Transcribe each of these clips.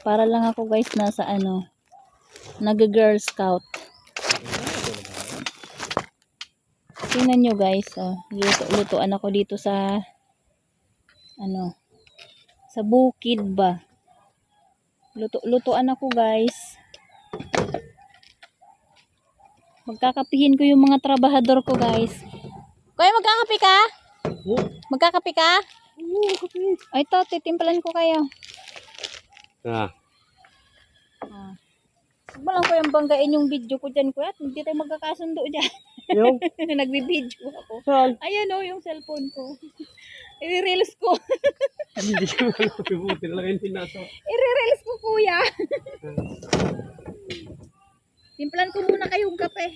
Para lang ako guys nasa ano, nag-girl scout. Tingnan nyo guys, oh, luto-lutoan ako dito sa ano, sa bukid ba. Luto-lutoan ako guys. Magkakapihin ko yung mga trabahador ko guys. Kuya, magkakape ka? Magkakape ka? Ay, ito, titimpalan ko kayo. Ah. Huwag mo lang ko yung banggain yung video ko dyan, kuya. Hindi tayo magkakasundo dyan. Yung? Nagbibideo ako. Saan? Ayan o, yung cellphone ko. I-reels ko. Hindi ko malubuti na lang yung pinasa. I-reels ko, kuya. Timplan ko muna kayong kape.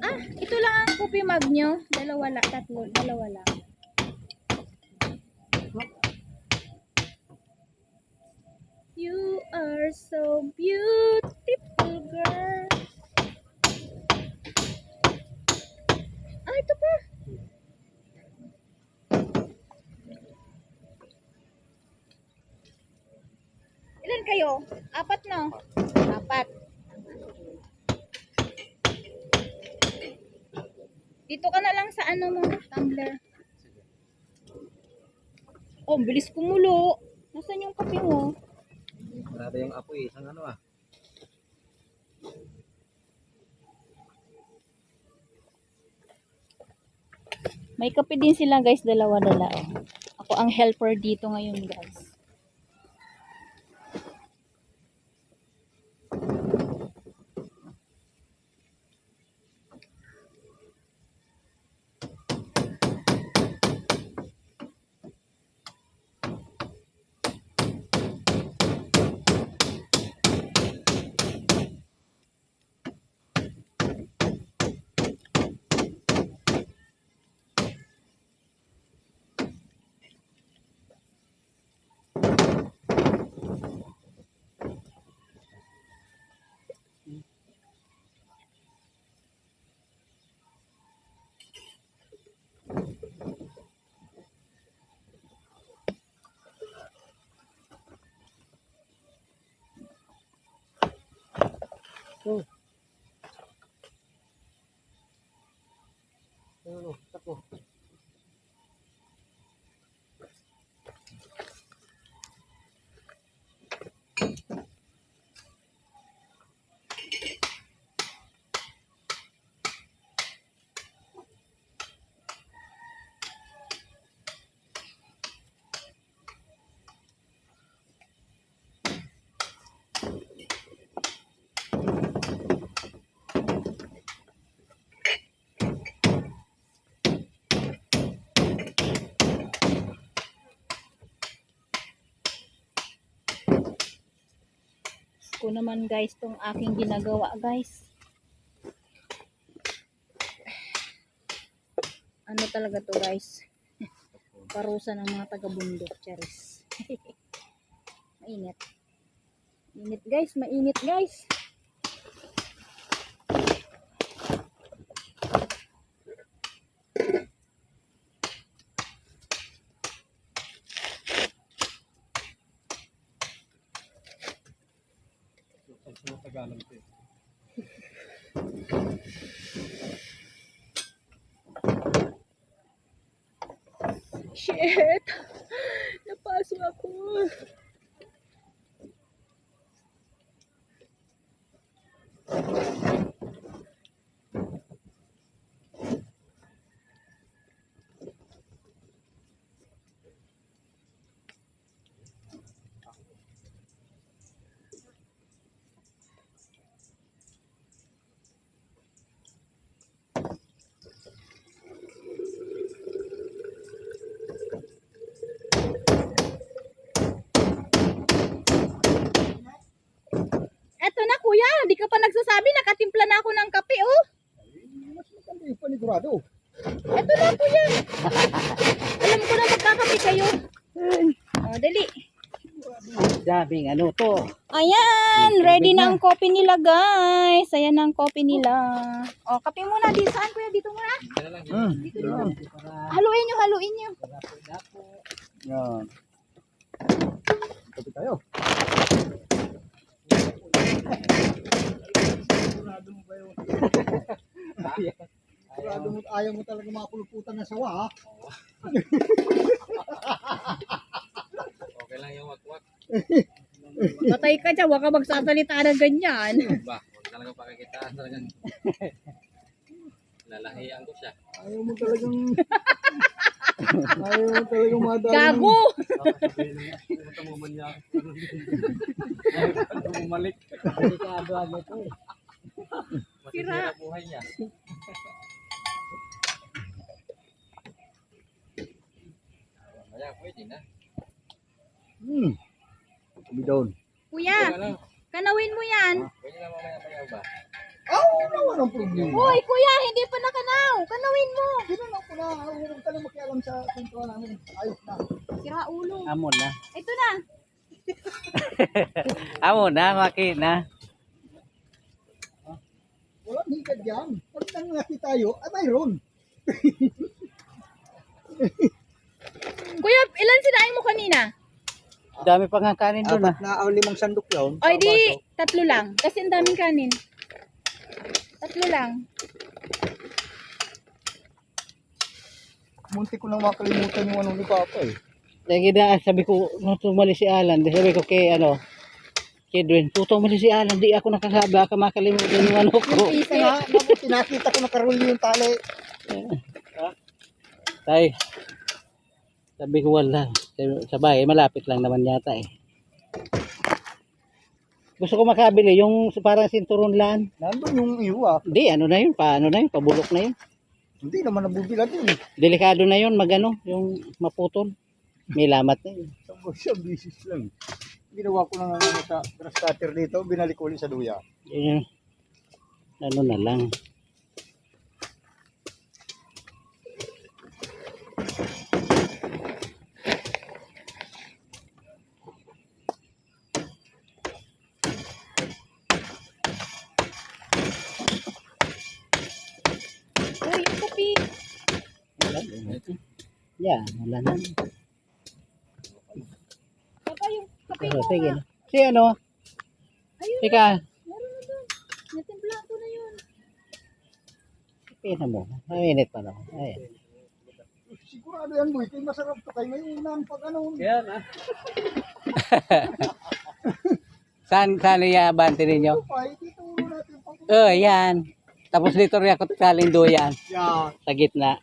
Ah, ito lang ang coffee mug nyo. Dalawa lang, tatlo, dalawa lang. You are so beautiful, girl. Ah, ito pa. Ilan kayo? Apat, no? Apat. Dito ka na lang sa ano mo, tumbler. Oh, bilis kumulo. Nasaan yung kape mo? Grabe yung apoy, isang ano ah. May kape din sila guys, dalawa-dala. Oh. Ako ang helper dito ngayon guys. Oh. Ano, tako. Ko naman guys tong aking ginagawa guys. Ano talaga to guys? Parusa ng mga taga-bundok, charis. Mainit. Mainit guys, mainit guys. Shit! Napasok ako. Eto na kuya, di ka pa nagsasabi, nakatimpla na ako ng kape oh. Mas maganda yung panigurado. Eto na kuya. Alam ko na magkakape kayo. Oh, dali. daming ano to. Ayan, May ready tubig na na. ang coffee nila, guys. Ayan na ang coffee nila. O, kape muna. Di saan, kuya? Dito muna. Dito, dito. Haluin nyo, haluin nyo. Yan. Kapi tayo. Sigurado mo, ayaw mo talaga mapuluputan ng sawa, ha? Okay lang yung wakwak. Patay ka dyan. Huwag ka magsasalita ng ganyan. Ba, huwag talaga pakikitaan talagang lalahian ko siya. Ayaw mo talagang... ayaw mo talagang madami. Gago! Punta mo man niya. Bumalik. Delikado ano to eh. Masisira buhay niya. Kaya pwede na. Kami doon. Kuya, kanawin mo yan. Pwede na mamaya-maya ba? Wala walang problema. Hoy, kuya, hindi pa nakanaw. Kanawin mo. Ginanaw ko na. Huwag ka na makialam sa kwento namin. Ayos na. Sira ulo. Amon na. Ito na. Amon na, makina. Walang hikad yan. Pag nangati tayo, ay mayroon. Kuya, ilan sinain mo kanina? Dami pa nga kanin doon ah. Na 5 sandok yun. O, di, 3 lang. Kasi ang daming kanin. 3 lang. Munti ko nang makalimutan yung ano ni Papa eh. Lagi na sabi ko, nung tumali si Alan, di sabi ko kay ano, kay Dwayne, tutong mali si Alan, di ako nakasabi, baka makalimutan yung ano ko. Isa nga, pinakita ko na karuli yung tali. Tay, sabi ko wala. Sa bahay, malapit lang naman yata eh. Gusto ko makabili yung parang sinturon lang. Nandun yung iyo ah. Hindi, ano na yun, paano na yun, pabulok na yun. Hindi naman nabubilan yun eh. Delikado na yun, magano, yung maputol. May lamat na yun. Sa bisis lang. Ginawa ko na nga sa grass cutter dito, binalik ko ulit sa duya. Yun, ano na lang. Uy, yung kape. Yan, wala na. Papa, yung kape Pero, mo sige nga. na. Si ano? Ayun Teka, meron na doon. Natimplaan ko na yun. pina mo. Mainit pa na. Ayan. Sigurado yan boy, kaya masarap to kayo. May unang pag ano. Yan ah. Saan iabante ninyo? Ito pa, dito natin pag... Oh, yan. Tapos dito rin ako kaling doyan. Yan. Sa gitna.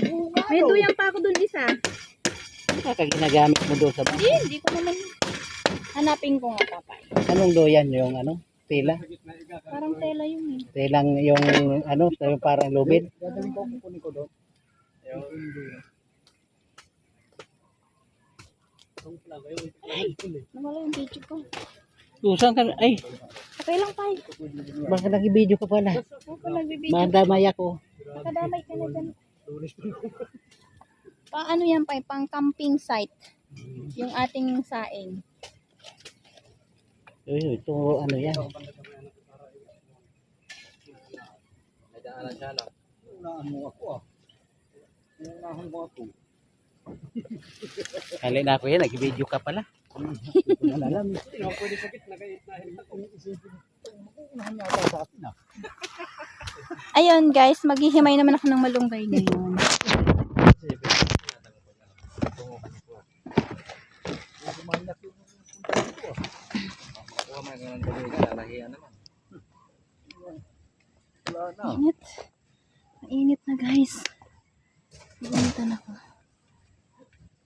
Oo nga, May no. duyang pa ako doon isa. Baka ginagamit mo doon sa bahay. Hindi ko naman. Hanapin ko nga, Papa. Anong doyan yung ano? Tela? Parang tela yun eh. Telang yung ano? Yung parang lubid? Dadalhin ko, kukunin ko doon. Nawala yung video ko. Saan ka? Ay, Okay lang tayo. baka nag-video ka pala. Ako nagbibideo. Mandamay ako. Nakadamay ka na dyan. Paano yan pa? Pang camping site. Yung ating saing. Uy, ito ano yan. May daanan siya lang. Unahan mo ako ah. Unahan mo ako. Kali na ako yan, nag-video ka pala. Hindi ko na alam. Pwede sakit na kayo. Unahan niya ako sa akin ah. Ayun guys, maghihimay naman ako ng malunggay ngayon. Makuha mo yung tuloy lalahian naman. Wala na. Mainit. Mainit na guys. Initan ako.